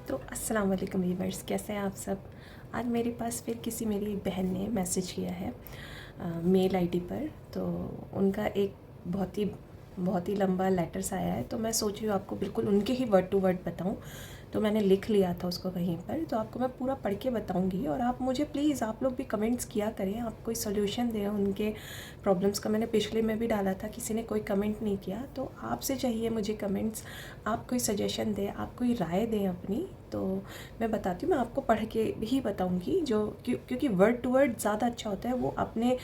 तो अस्सलाम वालेकुम व्यूअर्स, कैसे हैं आप सब। आज मेरे पास फिर किसी मेरी एक बहन ने मैसेज किया है मेल आईडी पर। तो उनका एक बहुत ही लंबा लेटर्स आया है। तो मैं सोच रही हूँ आपको बिल्कुल उनके ही वर्ड टू वर्ड बताऊँ। तो मैंने लिख लिया था उसको कहीं पर, तो आपको मैं पूरा पढ़ के बताऊँगी। और आप मुझे प्लीज़, आप लोग भी कमेंट्स किया करें, आप कोई सोल्यूशन दें उनके प्रॉब्लम्स का। मैंने पिछले में भी डाला था, किसी ने कोई कमेंट नहीं किया। तो आपसे चाहिए मुझे कमेंट्स, आप कोई सजेशन दें, आप कोई राय दें अपनी। तो मैं बताती हूँ, मैं आपको पढ़ के ही बताऊँगी जो क्योंकि वर्ड टू वर्ड ज़्यादा अच्छा होता है। वो अपने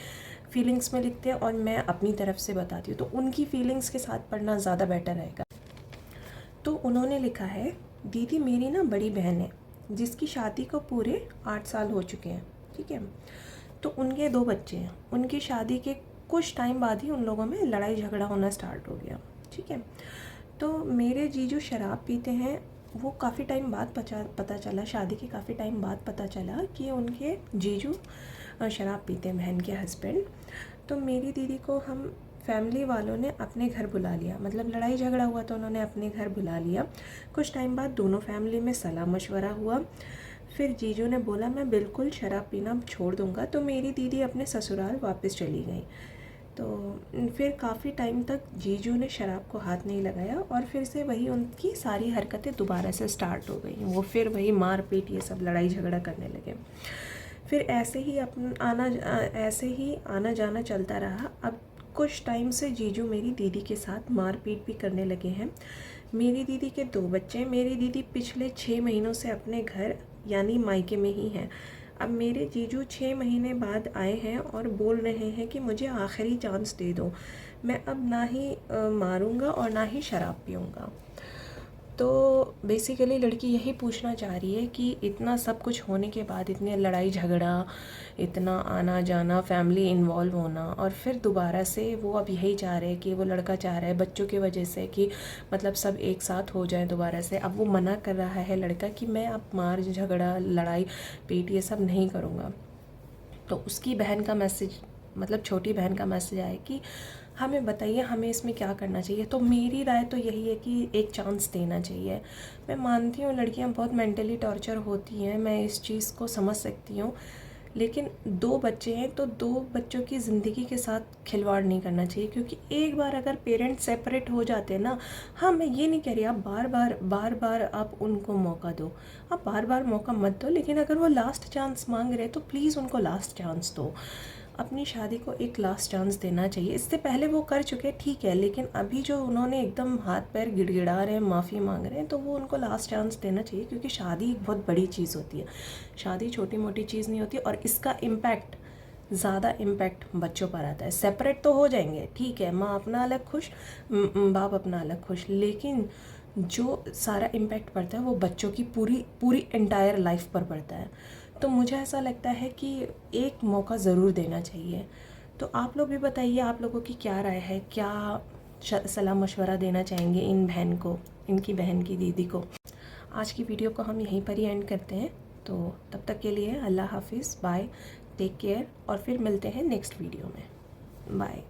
फीलिंग्स में लिखते हैं और मैं अपनी तरफ से बताती हूँ, तो उनकी फीलिंग्स के साथ पढ़ना ज़्यादा बेटर रहेगा। तो उन्होंने लिखा है, दीदी मेरी ना बड़ी बहन है जिसकी शादी को पूरे 8 साल हो चुके हैं, ठीक है। तो उनके 2 बच्चे हैं। उनकी शादी के कुछ टाइम बाद ही उन लोगों में लड़ाई झगड़ा होना स्टार्ट हो गया, ठीक है। तो मेरे जीजू शराब पीते हैं। वो काफ़ी टाइम बाद पता चला, शादी के काफ़ी टाइम बाद पता चला कि उनके जीजू शराब पीते हैं, बहन के हस्बैंड। तो मेरी दीदी को हम फैमिली वालों ने अपने घर बुला लिया, मतलब लड़ाई झगड़ा हुआ तो उन्होंने अपने घर बुला लिया। कुछ टाइम बाद दोनों फैमिली में सलाह मशवरा हुआ। फिर जीजू ने बोला मैं बिल्कुल शराब पीना छोड़ दूंगा। तो मेरी दीदी अपने ससुराल वापस चली गई। तो फिर काफ़ी टाइम तक जीजू ने शराब को हाथ नहीं लगाया और फिर से वही उनकी सारी हरकतें दोबारा से स्टार्ट हो गई। वो फिर वही मार पीट ये सब लड़ाई झगड़ा करने लगे। फिर ऐसे ही आना जाना चलता रहा। अब कुछ टाइम से जीजू मेरी दीदी के साथ मारपीट भी करने लगे हैं। मेरी दीदी के 2 बच्चे हैं। मेरी दीदी पिछले 6 महीनों से अपने घर यानी मायके में ही हैं। अब मेरे जीजू 6 महीने बाद आए हैं और बोल रहे हैं कि मुझे आखिरी चांस दे दो, मैं अब ना ही मारूंगा और ना ही शराब पीऊँगा। तो बेसिकली लड़की यही पूछना चाह रही है कि इतना सब कुछ होने के बाद, इतने लड़ाई झगड़ा, इतना आना जाना, फैमिली इन्वॉल्व होना, और फिर दोबारा से वो अब यही चाह रहे हैं कि वो लड़का चाह रहा है बच्चों की वजह से कि मतलब सब एक साथ हो जाए दोबारा से। अब वो मना कर रहा है लड़का कि मैं अब मार झगड़ा लड़ाई पीट ये सब नहीं करूँगा। तो उसकी बहन का मैसेज, मतलब छोटी बहन का मैसेज आया कि हमें बताइए हमें इसमें क्या करना चाहिए। तो मेरी राय तो यही है कि एक चांस देना चाहिए। मैं मानती हूँ लड़कियाँ बहुत मेंटली टॉर्चर होती हैं, मैं इस चीज़ को समझ सकती हूँ, लेकिन 2 बच्चे हैं तो 2 बच्चों की ज़िंदगी के साथ खिलवाड़ नहीं करना चाहिए। क्योंकि एक बार अगर पेरेंट्स सेपरेट हो जाते हैं ना, हाँ मैं ये नहीं कह रही आप बार बार आप उनको मौका दो, आप बार बार मौका मत दो, लेकिन अगर वो लास्ट चांस मांग रहे तो प्लीज़ उनको लास्ट चांस दो। अपनी शादी को एक लास्ट चांस देना चाहिए। इससे पहले वो कर चुके ठीक है, लेकिन अभी जो उन्होंने एकदम हाथ पैर गिड़गिड़ा रहे हैं, माफ़ी मांग रहे हैं, तो वो उनको लास्ट चांस देना चाहिए। क्योंकि शादी एक बहुत बड़ी चीज़ होती है, शादी छोटी मोटी चीज़ नहीं होती। और इसका इम्पैक्ट, ज़्यादा इम्पैक्ट बच्चों पर आता है। सेपरेट तो हो जाएंगे ठीक है, माँ अपना अलग खुश, बाप अपना अलग खुश, लेकिन जो सारा इम्पैक्ट पड़ता है वो बच्चों की पूरी पूरी एंटायर लाइफ पर पड़ता है। तो मुझे ऐसा लगता है कि एक मौका ज़रूर देना चाहिए। तो आप लोग भी बताइए, आप लोगों की क्या राय है, क्या सलाह मशवरा देना चाहेंगे इन बहन को, इनकी बहन की दीदी को। आज की वीडियो को हम यहीं पर ही एंड करते हैं। तो तब तक के लिए अल्लाह हाफिज़, बाय, टेक केयर, और फिर मिलते हैं नेक्स्ट वीडियो में। बाय।